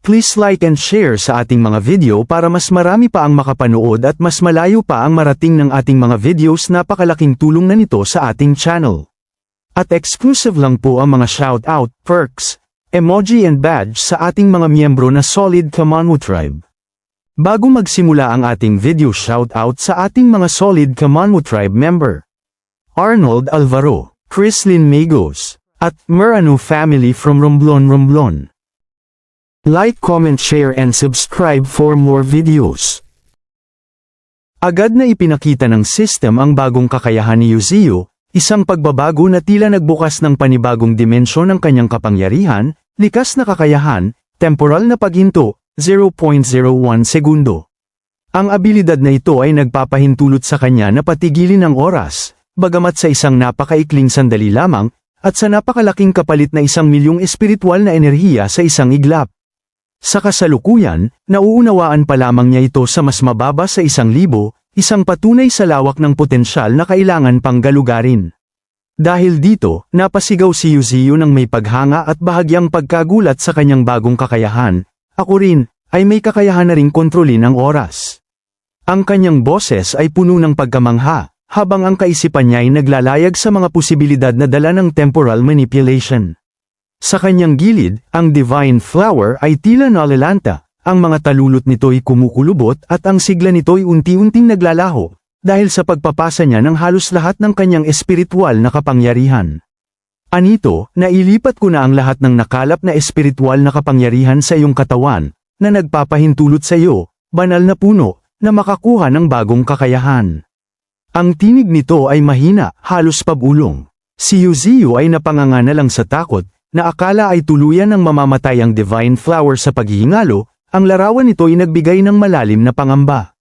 Please like and share sa ating mga video para mas marami pa ang makapanood at mas malayo pa ang marating ng ating mga videos. Napakalaking tulong na nito sa ating channel. At exclusive lang po ang mga shoutout, perks, emoji and badge sa ating mga miyembro na Solid Kamanu Tribe. Bago magsimula ang ating video, shoutout sa ating mga Solid Kamanu Tribe member: Arnold Alvaro, Crislin Magos, at Merano family from Romblon. Like, comment, share and subscribe for more videos. Agad na ipinakita ng system ang bagong kakayahan ni Yuzio, isang pagbabago na tila nagbukas ng panibagong dimensyon ng kanyang kapangyarihan, likas na kakayahan, temporal na paghinto, 0.01 segundo. Ang abilidad na ito ay nagpapahintulot sa kanya na patigilin ang oras, bagamat sa isang napakaikling sandali lamang, at sa napakalaking kapalit na 1,000,000 espiritual na enerhiya sa isang iglap. Sa kasalukuyan, nauunawaan pa lamang niya ito sa mas mababa sa 1,000, isang patunay sa lawak ng potensyal na kailangan pang galugarin. Dahil dito, napasigaw si Yuzio ng may paghanga at bahagyang pagkagulat sa kanyang bagong kakayahan. Ako rin, ay may kakayahan na ring kontrolin ang oras. Ang kanyang boses ay puno ng pagkamangha, habang ang kaisipan niya ay naglalayag sa mga posibilidad na dala ng temporal manipulation. Sa kanyang gilid, ang Divine Flower ay tila nalalanta, ang mga talulot nito'y kumukulubot at ang sigla nito'y unti-unting naglalaho, dahil sa pagpapasa niya ng halos lahat ng kanyang espiritual na kapangyarihan. Anito, nailipat ko na ang lahat ng nakalap na espiritual na kapangyarihan sa iyong katawan, na nagpapahintulot sa iyo, banal na puno, na makakuha ng bagong kakayahan. Ang tinig nito ay mahina, halos pabulong. Si Yuzio ay napanganga na lang sa takot, na akala ay tuluyan ng mamamatay ang Divine Flower sa paghihingalo. Ang larawan nito ay nagbigay ng malalim na pangamba.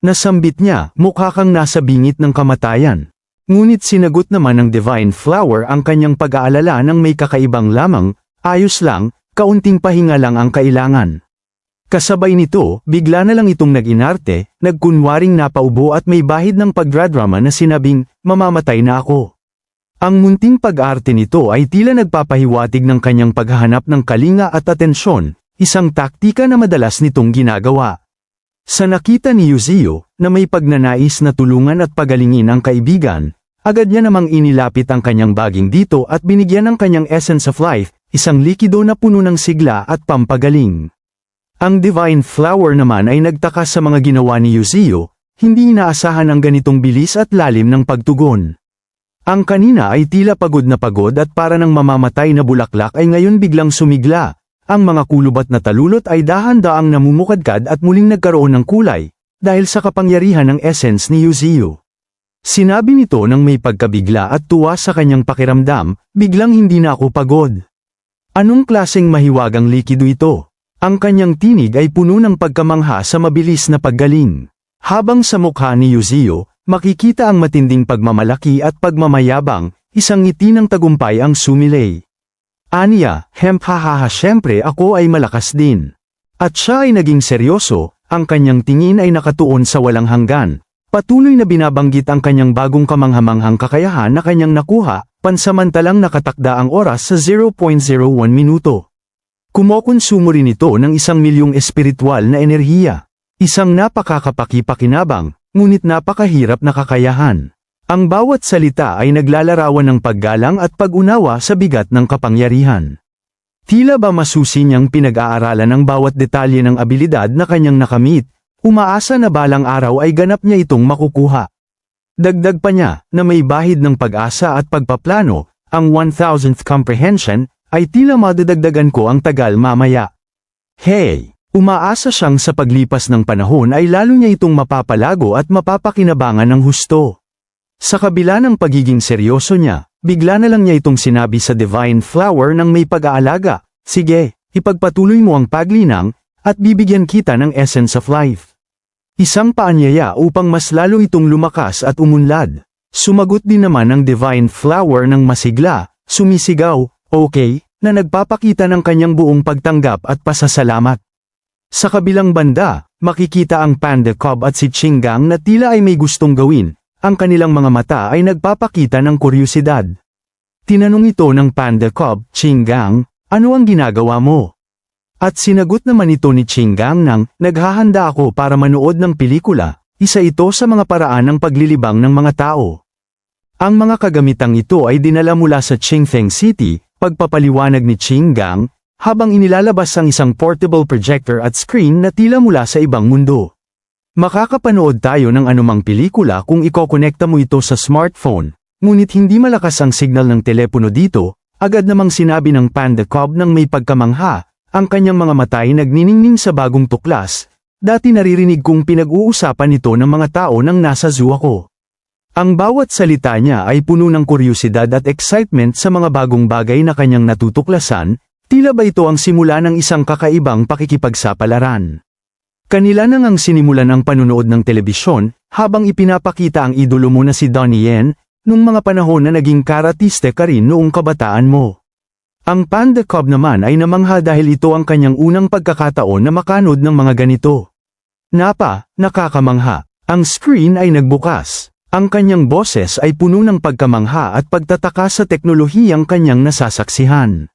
Nasambit niya, mukha kang nasa bingit ng kamatayan. Ngunit sinagot naman ng Divine Flower ang kanyang pag-aalala ng may kakaibang lamang, ayos lang, kaunting pahinga lang ang kailangan. Kasabay nito, bigla na lang itong nag-inarte, nagkunwaring napaubo at may bahid ng pagdradrama na sinabing, mamamatay na ako. Ang munting pag-arte nito ay tila nagpapahiwatig ng kanyang paghahanap ng kalinga at atensyon, isang taktika na madalas nitong ginagawa. Sa nakita ni Yuzio, na may pagnanais na tulungan at pagalingin ang kaibigan, agad niya namang inilapit ang kanyang baging dito at binigyan ng kanyang essence of life, isang likido na puno ng sigla at pampagaling. Ang Divine Flower naman ay nagtaka sa mga ginawa ni Yuzio, hindi inaasahan ang ganitong bilis at lalim ng pagtugon. Ang kanina ay tila pagod at para ng mamamatay na bulaklak ay ngayon biglang sumigla. Ang mga kulubat na talulot ay dahan-daang namumukadkad at muling nagkaroon ng kulay, dahil sa kapangyarihan ng essence ni Yuzio. Sinabi nito nang may pagkabigla at tuwa sa kanyang pakiramdam, biglang hindi na ako pagod. Anong klaseng mahiwagang likido ito? Ang kanyang tinig ay puno ng pagkamangha sa mabilis na paggaling. Habang sa mukha ni Yuzio, makikita ang matinding pagmamalaki at pagmamayabang, isang ngiti ng tagumpay ang sumilay. Aniya, hahaha, syempre ako ay malakas din. At siya ay naging seryoso, ang kanyang tingin ay nakatuon sa walang hanggan. Patuloy na binabanggit ang kanyang bagong kamanghamanghang kakayahan na kanyang nakuha, pansamantalang nakatakda ang oras sa 0.01 minuto. Kumokonsumo rin ito ng 1,000,000 espiritual na enerhiya. Isang napakakapaki-pakinabang, ngunit napakahirap na kakayahan. Ang bawat salita ay naglalarawan ng paggalang at pag-unawa sa bigat ng kapangyarihan. Tila ba masusi niyang pinag-aaralan ang bawat detalye ng abilidad na kanyang nakamit, umaasa na balang araw ay ganap niya itong makukuha. Dagdag pa niya, na may bahid ng pag-asa at pagpaplano, ang 1,000th comprehension, ay tila madadagdagan ko ang tagal mamaya. Hey! Umaasa siyang sa paglipas ng panahon ay lalo niya itong mapapalago at mapapakinabangan ng husto. Sa kabila ng pagiging seryoso niya, bigla na lang niya itong sinabi sa Divine Flower ng may pag-aalaga, sige, ipagpatuloy mo ang paglinang, at bibigyan kita ng essence of life. Isang paanyaya upang mas lalo itong lumakas at umunlad. Sumagot din naman ang Divine Flower ng masigla, sumisigaw, okay, na nagpapakita ng kanyang buong pagtanggap at pasasalamat. Sa kabilang banda, makikita ang Panda Cobb at si Chingang na tila ay may gustong gawin, ang kanilang mga mata ay nagpapakita ng kuryosidad. Tinanong ito ng Panda Cobb, Chingang, ano ang ginagawa mo? At sinagot naman ito ni Qinggang nang, naghahanda ako para manood ng pelikula, isa ito sa mga paraan ng paglilibang ng mga tao. Ang mga kagamitang ito ay dinala mula sa Qingfeng City, pagpapaliwanag ni Qinggang, habang inilalabas ang isang portable projector at screen na tila mula sa ibang mundo. Makakapanood tayo ng anumang pelikula kung ikokonekta mo ito sa smartphone, ngunit hindi malakas ang signal ng telepono dito, agad namang sinabi ng Panda Cobb nang may pagkamangha. Ang kanyang mga mata ay nagniningning sa bagong tuklas, dati naririnig kong pinag-uusapan ito ng mga tao nang nasa zoo ako. Ang bawat salita niya ay puno ng kuryosidad at excitement sa mga bagong bagay na kanyang natutuklasan, tila ba ito ang simula ng isang kakaibang pakikipagsapalaran. Kanila nang ang sinimulan ang panunood ng telebisyon, habang ipinapakita ang idolo mo na si Donnie Yen, nung mga panahon na naging karatiste ka rin noong kabataan mo. Ang Panda Cobb naman ay namangha dahil ito ang kanyang unang pagkakataon na makanood ng mga ganito. Nakakamangha. Ang screen ay nagbukas. Ang kanyang boses ay puno ng pagkamangha at pagtataka sa teknolohiyang kanyang nasasaksihan.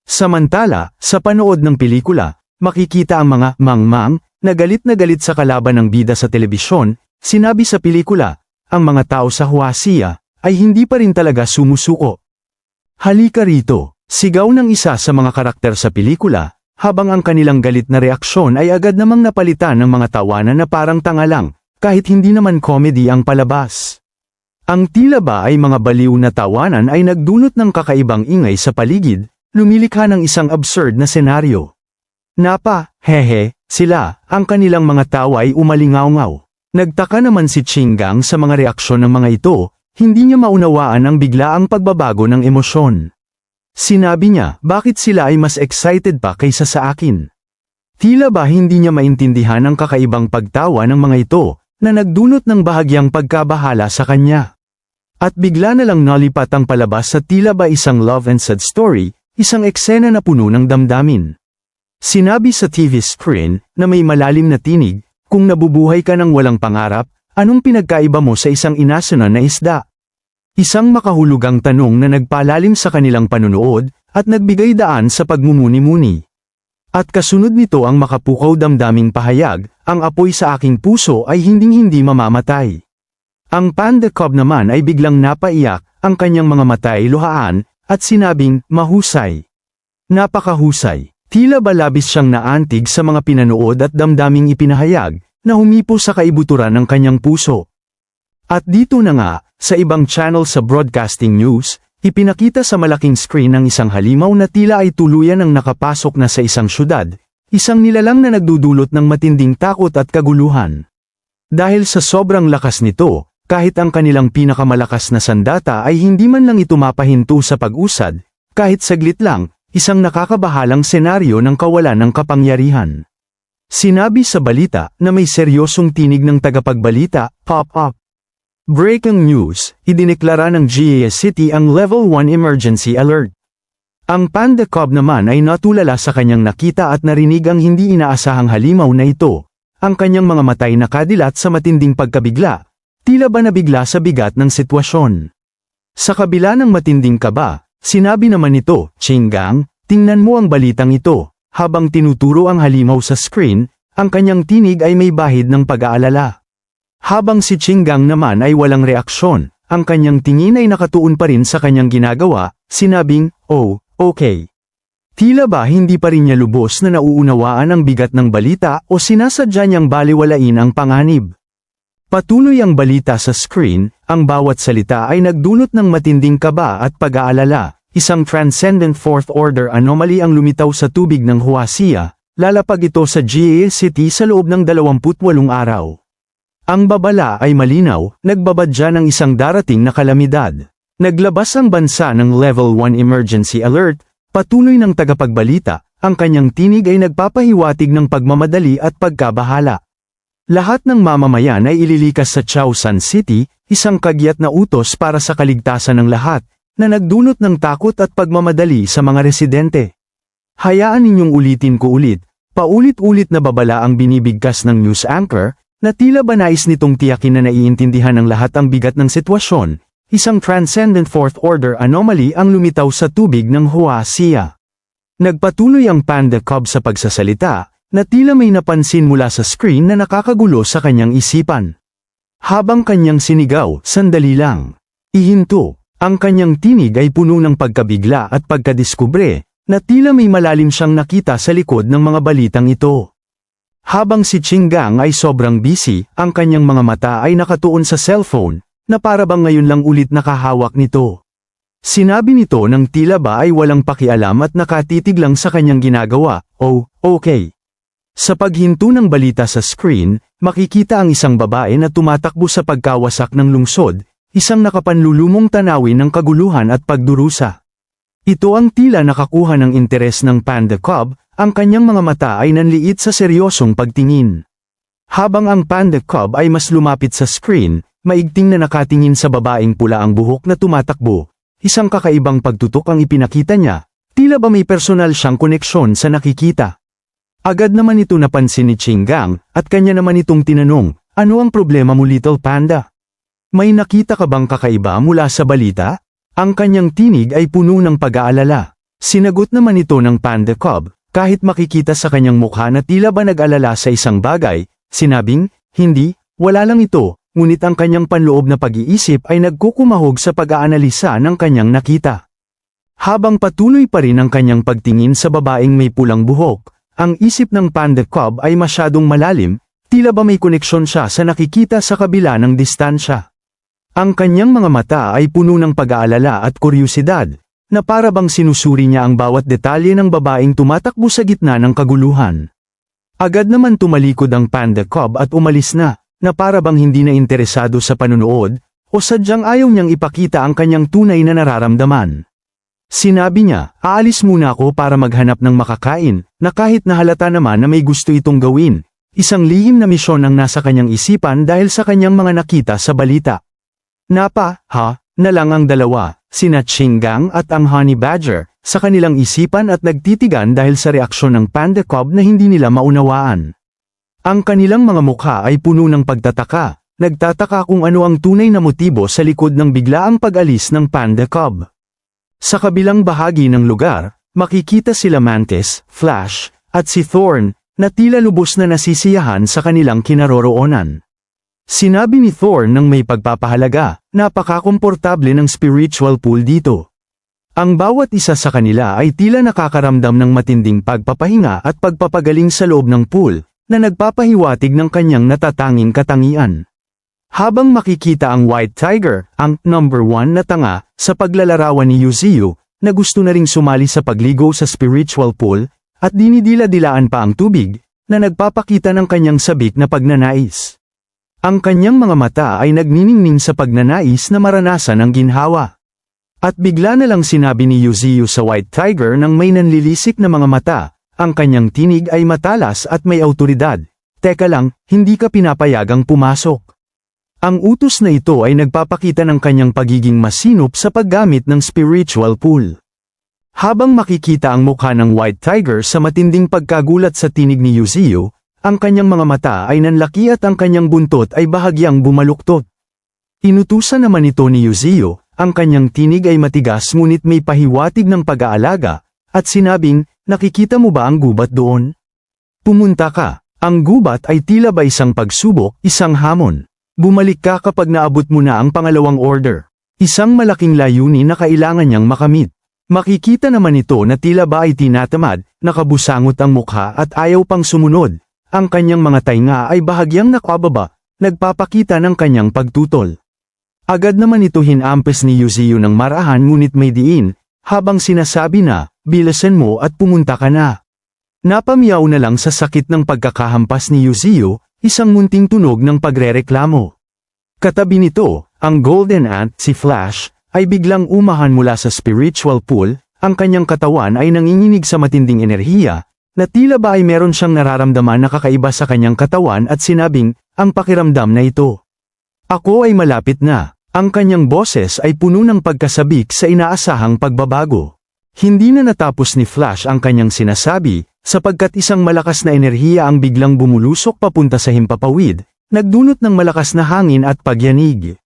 Samantala, sa panood ng pelikula, makikita ang mga mangmang na galit sa kalaban ng bida sa telebisyon. Sinabi sa pelikula, ang mga tao sa Huasia ay hindi pa rin talaga sumusuko. Halika rito. Sigaw ng isa sa mga karakter sa pelikula, habang ang kanilang galit na reaksyon ay agad namang napalitan ng mga tawanan na parang tanga lang, kahit hindi naman comedy ang palabas. Ang tila ba ay mga baliw na tawanan ay nagdulot ng kakaibang ingay sa paligid, lumilikha ng isang absurd na senaryo. Sila, ang kanilang mga tawa ay umalingaw-ngaw. Nagtaka naman si Qinggang sa mga reaksyon ng mga ito, hindi niya maunawaan ang biglaang pagbabago ng emosyon. Sinabi niya, bakit sila ay mas excited pa kaysa sa akin? Tila ba hindi niya maintindihan ang kakaibang pagtawa ng mga ito, na nagdulot ng bahagyang pagkabahala sa kanya. At bigla na lang nalipat ang palabas sa tila ba isang love and sad story, isang eksena na puno ng damdamin. Sinabi sa TV screen, na may malalim na tinig, kung nabubuhay ka ng walang pangarap, anong pinagkaiba mo sa isang inasanan na isda? Isang makahulugang tanong na nagpalalim sa kanilang panunood, at nagbigay daan sa pagmumuni-muni. At kasunod nito ang makapukaw damdaming pahayag, ang apoy sa aking puso ay hinding-hindi mamamatay. Ang Panda Cobb naman ay biglang napaiyak, ang kanyang mga mata ay luhaan, at sinabing, mahusay. Napakahusay. Tila ba labis siyang naantig sa mga pinanood at damdaming ipinahayag, na humipo sa kaibuturan ng kanyang puso. At dito na nga, sa ibang channel sa broadcasting news, ipinakita sa malaking screen ng isang halimaw na tila ay tuluyan ang nakapasok na sa isang syudad, isang nilalang na nagdudulot ng matinding takot at kaguluhan. Dahil sa sobrang lakas nito, kahit ang kanilang pinakamalakas na sandata ay hindi man lang ito mapahinto sa pag-usad, kahit saglit lang, isang nakakabahalang senaryo ng kawalan ng kapangyarihan. Sinabi sa balita na may seryosong tinig ng tagapagbalita, pop-up. Breaking news, idineklara ng GAS City ang Level 1 Emergency Alert. Ang Panda Cobb naman ay natulala sa kanyang nakita at narinig ang hindi inaasahang halimaw na ito. Ang kanyang mga matay nakadilat sa matinding pagkabigla, tila ba nabigla sa bigat ng sitwasyon. Sa kabila ng matinding kaba, sinabi naman nito, Qinggang, tingnan mo ang balitang ito. Habang tinuturo ang halimaw sa screen, ang kanyang tinig ay may bahid ng pag-aalala. Habang si Qinggang naman ay walang reaksyon, ang kanyang tingin ay nakatuon pa rin sa kanyang ginagawa, sinabing, oh, okay. Tila ba hindi pa rin niya lubos na nauunawaan ang bigat ng balita o sinasadya niyang baliwalain ang panganib. Patuloy ang balita sa screen, ang bawat salita ay nagdulot ng matinding kaba at pag-aalala, isang transcendent fourth order anomaly ang lumitaw sa tubig ng Huasia, lalapag ito sa GAS City sa loob ng 28 araw. Ang babala ay malinaw, nagbabadya ng isang darating na kalamidad. Naglabas ang bansa ng Level 1 Emergency Alert, patuloy ng tagapagbalita, ang kanyang tinig ay nagpapahiwatig ng pagmamadali at pagkabahala. Lahat ng mamamayan ay ililikas sa Chaosan City, isang kagyat na utos para sa kaligtasan ng lahat, na nagdulot ng takot at pagmamadali sa mga residente. Hayaan ninyong ulitin ko ulit, paulit-ulit na babala ang binibigkas ng news anchor, na tila ba nais nitong tiyakin na naiintindihan ng lahat ang bigat ng sitwasyon, isang transcendent fourth order anomaly ang lumitaw sa tubig ng Huasia. Nagpatuloy ang Panda Cub sa pagsasalita, na tila may napansin mula sa screen na nakakagulo sa kanyang isipan. Habang kanyang sinigaw, sandali lang. Ihinto, ang kanyang tinig ay puno ng pagkabigla at pagkadiskubre, na tila may malalim siyang nakita sa likod ng mga balitang ito. Habang si Qinggang ay sobrang busy, ang kanyang mga mata ay nakatuon sa cellphone, na para bang ngayon lang ulit nakahawak nito. Sinabi nito nang tila ba ay walang pakialam at nakatitig lang sa kanyang ginagawa, "Oh, okay." Sa paghinto ng balita sa screen, makikita ang isang babae na tumatakbo sa pagkawasak ng lungsod, isang nakapanlulumong tanawin ng kaguluhan at pagdurusa. Ito ang tila nakakuha ng interes ng Panda Cub, ang kanyang mga mata ay nanliit sa seryosong pagtingin. Habang ang Panda Cub ay mas lumapit sa screen, maigting na nakatingin sa babaeng pula ang buhok na tumatakbo. Isang kakaibang pagtutok ang ipinakita niya, tila ba may personal siyang koneksyon sa nakikita. Agad naman ito napansin ni Qinggang, at kanya naman itong tinanong, "Ano ang problema mo, Little Panda? May nakita ka bang kakaiba mula sa balita?" Ang kanyang tinig ay puno ng pag-aalala. Sinagot naman ito ng Panda Cub, kahit makikita sa kanyang mukha na tila ba nag-alala sa isang bagay, sinabing, "Hindi, wala lang ito." Ngunit ang kanyang panloob na pag-iisip ay nagkukumahog sa pag-aanalisa ng kanyang nakita. Habang patuloy pa rin ang kanyang pagtingin sa babaeng may pulang buhok, ang isip ng Panda Cub ay masyadong malalim, tila ba may koneksyon siya sa nakikita sa kabila ng distansya. Ang kanyang mga mata ay puno ng pag-aalala at kuryusidad, na para bang sinusuri niya ang bawat detalye ng babaeng tumatakbo sa gitna ng kaguluhan. Agad naman tumalikod ang Panda Cub at umalis na para bang hindi na interesado sa panunood, o sadyang ayaw niyang ipakita ang kanyang tunay na nararamdaman. Sinabi niya, "Aalis muna ako para maghanap ng makakain," na kahit nahalata naman na may gusto itong gawin, isang lihim na misyon ang nasa kanyang isipan dahil sa kanyang mga nakita sa balita. Na lang ang dalawa, sina Qinggang at ang Honey Badger, sa kanilang isipan at nagtitigan dahil sa reaksyon ng Panda Cub na hindi nila maunawaan. Ang kanilang mga mukha ay puno ng pagtataka, nagtataka kung ano ang tunay na motibo sa likod ng biglaang pag-alis ng Panda Cub. Sa kabilang bahagi ng lugar, makikita sila Mantis, Flash, at si Thorn, na tila lubos na nasisiyahan sa kanilang kinaroroonan. Sinabi ni Thorn nang may pagpapahalaga, "Napaka-komportable ng spiritual pool dito." Ang bawat isa sa kanila ay tila nakakaramdam ng matinding pagpapahinga at pagpapagaling sa loob ng pool, na nagpapahiwatig ng kanyang natatanging katangian. Habang makikita ang White Tiger, ang number 1 na tanga, sa paglalarawan ni Yuziu, na gusto na ring sumali sa pagligo sa spiritual pool, at dinidila-dilaan pa ang tubig, na nagpapakita ng kanyang sabik na pagnanais. Ang kanyang mga mata ay nagniningning sa pagnanais na maranasan ang ginhawa. At bigla na lang sinabi ni Yuziu sa White Tiger nang may nanlilisik na mga mata, ang kanyang tinig ay matalas at may awtoridad. "Teka lang, hindi ka pinapayagang pumasok." Ang utos na ito ay nagpapakita ng kanyang pagiging masinop sa paggamit ng spiritual pool. Habang makikita ang mukha ng White Tiger sa matinding pagkagulat sa tinig ni Yuziu, ang kanyang mga mata ay nanlaki at ang kanyang buntot ay bahagyang bumaluktot. Inutusan naman ito ni Yuziu, ang kanyang tinig ay matigas ngunit may pahiwatig ng pag-aalaga, at sinabing, "Nakikita mo ba ang gubat doon? Pumunta ka." Ang gubat ay tila ba isang pagsubok, isang hamon. Bumalik ka kapag naabot mo na ang pangalawang order. Isang malaking layunin na kailangan niyang makamit. Makikita naman ito na tila ba ay tinatamad, nakabusangot ang mukha at ayaw pang sumunod. Ang kanyang mga tainga ay bahagyang nakababa, nagpapakita ng kanyang pagtutol. Agad naman ito hinampes ni Yuziu ng marahan ngunit may diin, habang sinasabi na, "Bilisan mo at pumunta ka na." Napamiyaw na lang sa sakit ng pagkakahampas ni Yuziu, isang munting tunog ng pagrereklamo. Katabi nito, ang Golden Ant, si Flash, ay biglang umahan mula sa spiritual pool, ang kanyang katawan ay nanginginig sa matinding enerhiya, na tila ba ay meron siyang nararamdaman na kakaiba sa kanyang katawan at sinabing, "Ang pakiramdam na ito. Ako ay malapit na." Ang kanyang boses ay puno ng pagkasabik sa inaasahang pagbabago. Hindi na natapos ni Flash ang kanyang sinasabi, sapagkat isang malakas na enerhiya ang biglang bumulusok papunta sa himpapawid, nagdulot ng malakas na hangin at pagyanig.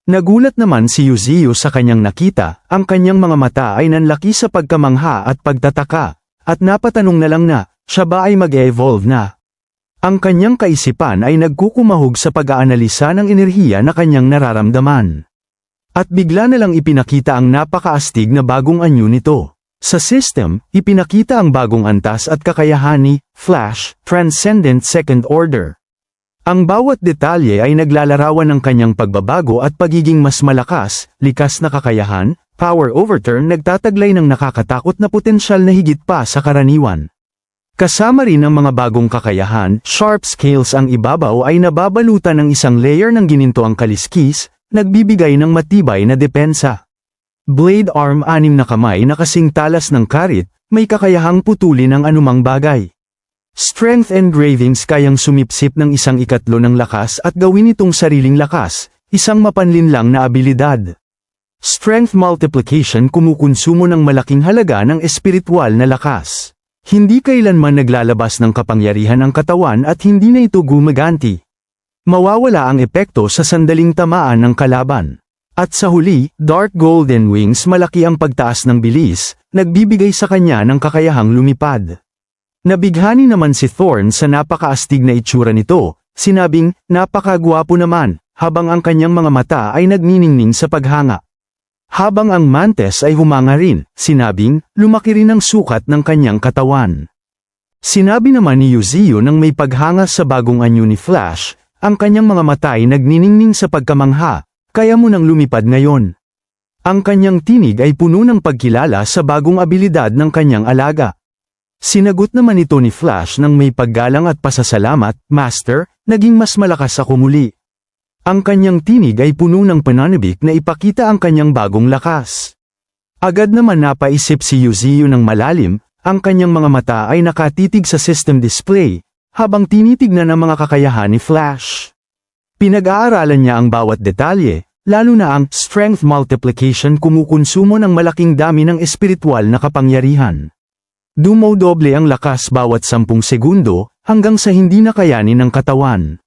Nagulat naman si Yuziu sa kanyang nakita, ang kanyang mga mata ay nanlaki sa pagkamangha at pagtataka, at napatanong na lang na, siya ba ay mag-evolve na? Ang kanyang kaisipan ay nagkukumahog sa pag-aanalisa ng enerhiya na kanyang nararamdaman. At bigla na lang ipinakita ang napakaastig na bagong anyo nito. Sa system, ipinakita ang bagong antas at kakayahan ni Flash, Transcendent Second Order. Ang bawat detalye ay naglalarawan ng kanyang pagbabago at pagiging mas malakas, likas na kakayahan, power overturn nagtataglay ng nakakatakot na potensyal na higit pa sa karaniwan. Kasama rin ang mga bagong kakayahan, sharp scales ang ibabaw ay nababalutan ng isang layer ng ginintoang kaliskis, nagbibigay ng matibay na depensa. Blade arm 6 na kamay na kasing talas ng karit, may kakayahang putulin ang anumang bagay. Strength engravings kayang sumipsip ng 1/4 ng lakas at gawin itong sariling lakas, isang mapanlinlang na abilidad. Strength multiplication kumukonsumo ng malaking halaga ng espiritual na lakas. Hindi kailanman naglalabas ng kapangyarihan ang katawan at hindi na ito gumaganti. Mawawala ang epekto sa sandaling tamaan ng kalaban. At sa huli, Dark Golden Wings malaki ang pagtaas ng bilis, nagbibigay sa kanya ng kakayahang lumipad. Nabighani naman si Thorn sa napakaastig na itsura nito, sinabing, napakagwapo naman, habang ang kanyang mga mata ay nagniningning sa paghanga. Habang ang Mantis ay humanga rin, sinabing, lumaki rin ang sukat ng kanyang katawan. Sinabi naman ni Yuzio nang may paghanga sa bagong anyo ni Flash, ang kanyang mga mata ay nagniningning sa pagkamangha, kaya mo nang lumipad ngayon. Ang kanyang tinig ay puno ng pagkilala sa bagong abilidad ng kanyang alaga. Sinagot naman ito ni Flash nang may paggalang at pasasalamat, Master, naging mas malakas ako muli. Ang kanyang tinig ay puno ng pananabik na ipakita ang kanyang bagong lakas. Agad naman napaisip si Yuzio ng malalim, ang kanyang mga mata ay nakatitig sa system display, habang tinitignan ang mga kakayahan ni Flash. Pinag-aaralan niya ang bawat detalye, lalo na ang strength multiplication kumukonsumo ng malaking dami ng espiritual na kapangyarihan. Dumodoble ang lakas bawat 10 segundo, hanggang sa hindi na kayanin ng katawan.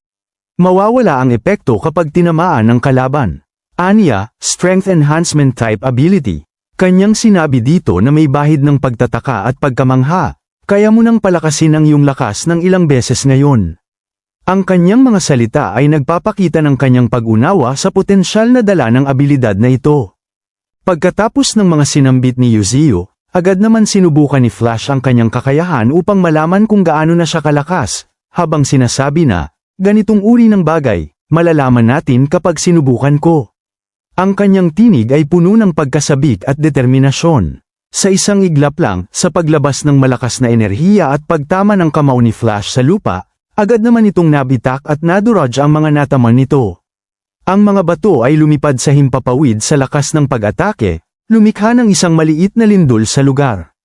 Mawawala ang epekto kapag tinamaan ng kalaban. Anya, Strength Enhancement Type Ability. Kanyang sinabi dito na may bahid ng pagtataka at pagkamangha, kaya mo nang palakasin ang iyong lakas ng ilang beses ngayon. Ang kanyang mga salita ay nagpapakita ng kanyang pag-unawa sa potensyal na dala ng abilidad na ito. Pagkatapos ng mga sinambit ni Yuzio, agad naman sinubukan ni Flash ang kanyang kakayahan upang malaman kung gaano na siya kalakas, habang sinasabi na, ganitong uri ng bagay, malalaman natin kapag sinubukan ko. Ang kanyang tinig ay puno ng pagkasabik at determinasyon. Sa isang iglap lang, sa paglabas ng malakas na enerhiya at pagtama ng kamao ni Flash sa lupa, agad naman itong nabitak at naduraj ang mga nataman nito. Ang mga bato ay lumipad sa himpapawid sa lakas ng pag-atake, lumikha ng isang maliit na lindol sa lugar.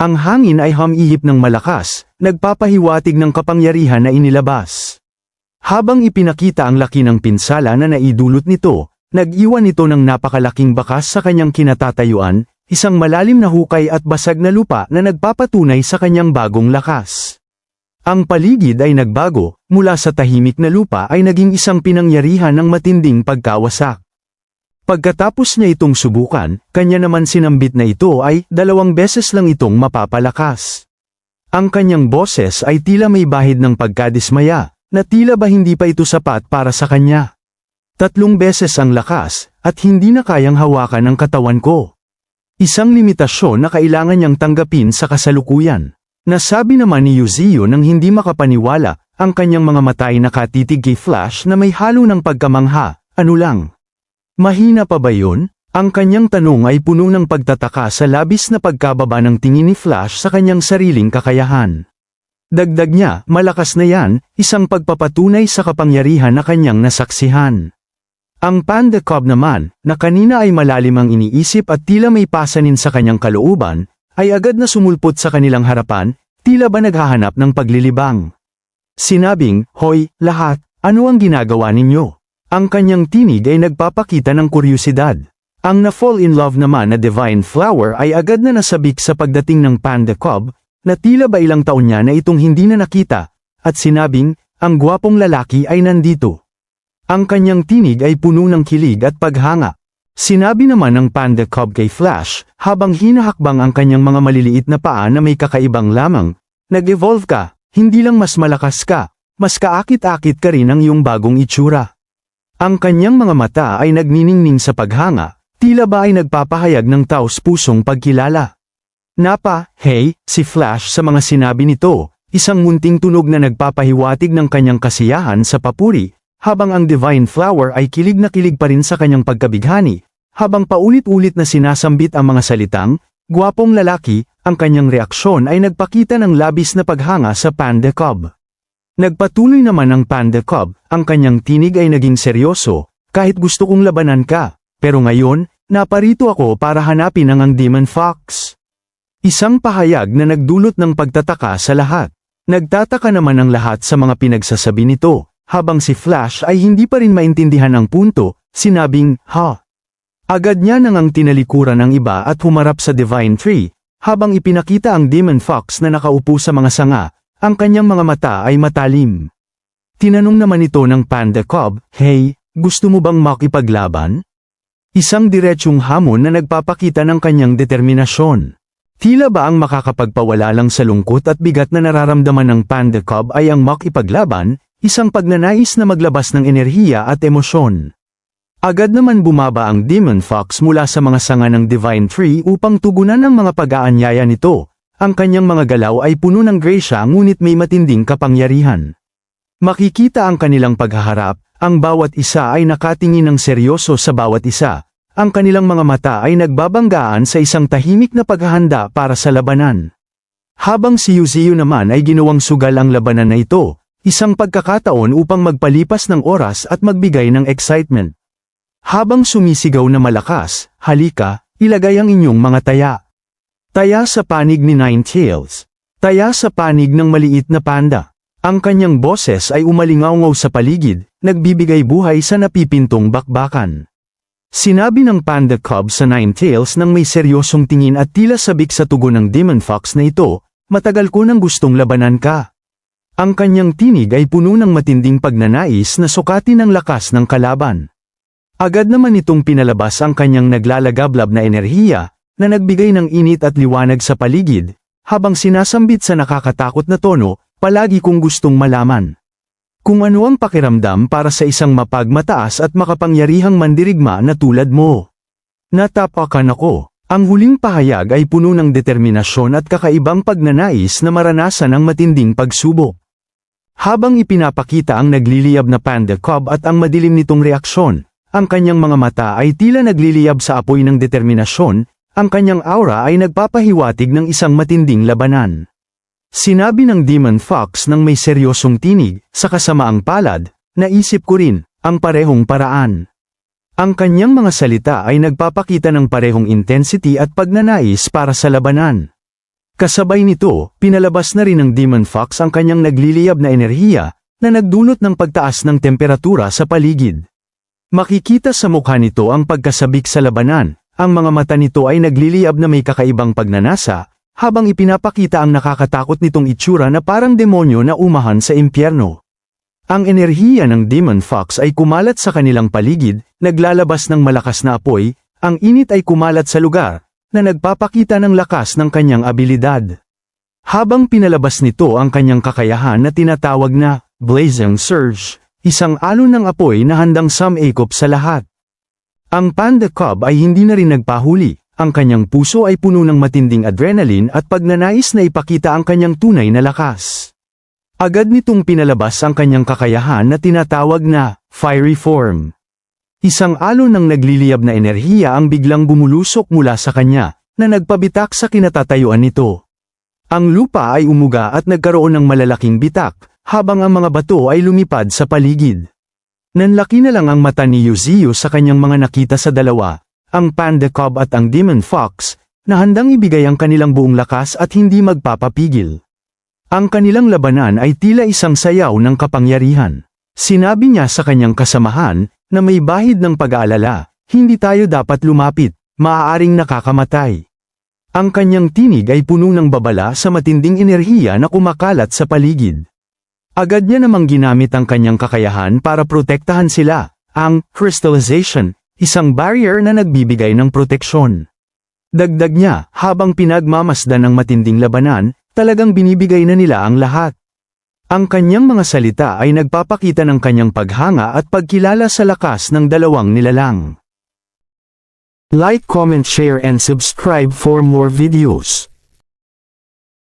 Ang hangin ay humihip ng malakas, nagpapahiwatig ng kapangyarihan na inilabas. Habang ipinakita ang laki ng pinsala na naidulot nito, nag-iwan ito ng napakalaking bakas sa kanyang kinatatayuan, isang malalim na hukay at basag na lupa na nagpapatunay sa kanyang bagong lakas. Ang paligid ay nagbago, mula sa tahimik na lupa ay naging isang pinangyarihan ng matinding pagkawasak. Pagkatapos niya itong subukan, kanya naman sinambit na ito ay 2 beses lang itong mapapalakas. Ang kanyang boses ay tila may bahid ng pagkadismaya, na tila ba hindi pa ito sapat para sa kanya. 3 beses ang lakas, at hindi na kayang hawakan ang katawan ko. Isang limitasyon na kailangan niyang tanggapin sa kasalukuyan. Nasabi naman ni Yuzio nang hindi makapaniwala, ang kanyang mga mata ay nakatitig kay Flash na may halo ng pagkamangha, ano lang. Mahina pa ba yun? Ang kanyang tanong ay puno ng pagtataka sa labis na pagkababa ng tingin ni Flash sa kanyang sariling kakayahan. Dagdag niya, malakas na yan, isang pagpapatunay sa kapangyarihan na kanyang nasaksihan. Ang Panda Cub naman, na kanina ay malalim ang iniisip at tila may pasanin sa kanyang kalooban, ay agad na sumulpot sa kanilang harapan, tila ba naghahanap ng paglilibang. Sinabing, hoy, lahat, ano ang ginagawa ninyo? Ang kanyang tinig ay nagpapakita ng kuryosidad. Ang na-fall in love naman na Divine Flower ay agad na nasabik sa pagdating ng Panda Cub, na tila ba ilang taon niya na itong hindi na nakita, at sinabing, ang gwapong lalaki ay nandito. Ang kanyang tinig ay puno ng kilig at paghanga. Sinabi naman ng Panda Cub kay Flash, habang hinahakbang ang kanyang mga maliliit na paa na may kakaibang lamang. Nag-evolve ka, hindi lang mas malakas ka, mas kaakit-akit ka rin ang iyong bagong itsura. Ang kanyang mga mata ay nagniningning sa paghanga, tila ba ay nagpapahayag ng taos-pusong pagkilala. Napa, hey, si Flash sa mga sinabi nito, isang munting tunog na nagpapahiwatig ng kanyang kasiyahan sa papuri. Habang ang Divine Flower ay kilig na kilig pa rin sa kanyang pagkabighani, habang paulit-ulit na sinasambit ang mga salitang, "Gwapong lalaki," ang kanyang reaksyon ay nagpakita ng labis na paghanga sa Panda Cub. Nagpatuloy naman ang Panda Cub, ang kanyang tinig ay naging seryoso, "Kahit gusto kong labanan ka, pero ngayon, naparito ako para hanapin ang Demon Fox." Isang pahayag na nagdulot ng pagtataka sa lahat. Nagtataka naman ang lahat sa mga pinagsasabi nito. Habang si Flash ay hindi pa rin maintindihan ang punto, sinabing, "Ha?" Agad niya nang tinalikuran ng iba at humarap sa Divine Tree, habang ipinakita ang Demon Fox na nakaupo sa mga sanga, ang kanyang mga mata ay matalim. Tinanong naman ito ng Panda Cub, "Hey, gusto mo bang makipaglaban?" Isang diretsyong hamon na nagpapakita ng kanyang determinasyon. Tila ba ang makakapagpawala lang sa lungkot at bigat na nararamdaman ng Panda Cub ay ang makipaglaban, isang pagnanais na maglabas ng enerhiya at emosyon. Agad naman bumaba ang Demon Fox mula sa mga sanga ng Divine Tree upang tugunan ang mga pag-aanyaya nito. Ang kanyang mga galaw ay puno ng grasya ngunit may matinding kapangyarihan. Makikita ang kanilang paghaharap, ang bawat isa ay nakatingin ng seryoso sa bawat isa. Ang kanilang mga mata ay nagbabanggaan sa isang tahimik na paghahanda para sa labanan. Habang si Yuziu naman ay ginawang sugal ang labanan na ito. Isang pagkakataon upang magpalipas ng oras at magbigay ng excitement. Habang sumisigaw na malakas, "Halika, ilagay ang inyong mga taya." Taya sa panig ni Ninetales. Taya sa panig ng maliit na panda. Ang kanyang boses ay umalingaw sa paligid, nagbibigay buhay sa napipintong bakbakan. Sinabi ng Panda Cub sa Ninetales nang may seryosong tingin at tila sabik sa tugon ng Demon Fox na ito, "Matagal ko nang gustong labanan ka." Ang kanyang tinig ay puno ng matinding pagnanais na sukatin ang lakas ng kalaban. Agad naman itong pinalabas ang kanyang naglalagablab na enerhiya, na nagbigay ng init at liwanag sa paligid, habang sinasambit sa nakakatakot na tono, "Palagi kong gustong malaman kung ano ang pakiramdam para sa isang mapagmataas at makapangyarihang mandirigma na tulad mo." Natapakan ako. Ang huling pahayag ay puno ng determinasyon at kakaibang pagnanais na maranasan ang matinding pagsubok. Habang ipinapakita ang nagliliyab na Panda Cub at ang madilim nitong reaksyon, ang kanyang mga mata ay tila nagliliyab sa apoy ng determinasyon, ang kanyang aura ay nagpapahiwatig ng isang matinding labanan. Sinabi ng Demon Fox nang may seryosong tinig, "Sa kasamaang palad, naisip ko rin, ang parehong paraan." Ang kanyang mga salita ay nagpapakita ng parehong intensity at pagnanais para sa labanan. Kasabay nito, pinalabas na rin ng Demon Fox ang kanyang nagliliyab na enerhiya, na nagdulot ng pagtaas ng temperatura sa paligid. Makikita sa mukha nito ang pagkasabik sa labanan, ang mga mata nito ay nagliliyab na may kakaibang pagnanasa, habang ipinapakita ang nakakatakot nitong itsura na parang demonyo na umahan sa impyerno. Ang enerhiya ng Demon Fox ay kumalat sa kanilang paligid, naglalabas ng malakas na apoy, ang init ay kumalat sa lugar, na nagpapakita ng lakas ng kanyang abilidad. Habang pinalabas nito ang kanyang kakayahan na tinatawag na Blazing Surge, isang alon ng apoy na handang sumikop sa lahat. Ang Panda Cub ay hindi na rin nagpahuli, ang kanyang puso ay puno ng matinding adrenaline at pagnanais na ipakita ang kanyang tunay na lakas. Agad nitong pinalabas ang kanyang kakayahan na tinatawag na Fiery Form. Isang alon ng nagliliyab na enerhiya ang biglang bumulusok mula sa kanya, na nagpabitak sa kinatatayuan nito. Ang lupa ay umuga at nagkaroon ng malalaking bitak, habang ang mga bato ay lumipad sa paligid. Nanlaki na lang ang mata ni Yuziu sa kanyang mga nakita sa dalawa, ang Panda Cub at ang Demon Fox, na handang ibigay ang kanilang buong lakas at hindi magpapapigil. Ang kanilang labanan ay tila isang sayaw ng kapangyarihan. Sinabi niya sa kanyang kasamahan, na may bahid ng pag-aalala, "Hindi tayo dapat lumapit, maaaring nakakamatay." Ang kanyang tinig ay puno ng babala sa matinding enerhiya na kumakalat sa paligid. Agad niya namang ginamit ang kanyang kakayahan para protektahan sila, ang crystallization, Isang barrier na nagbibigay ng proteksyon. Dagdag niya, habang pinagmamasdan ng matinding labanan, talagang binibigay na nila ang lahat. Ang kanyang mga salita ay nagpapakita ng kanyang paghanga at pagkilala sa lakas ng dalawang nilalang. Like, comment, share and subscribe for more videos.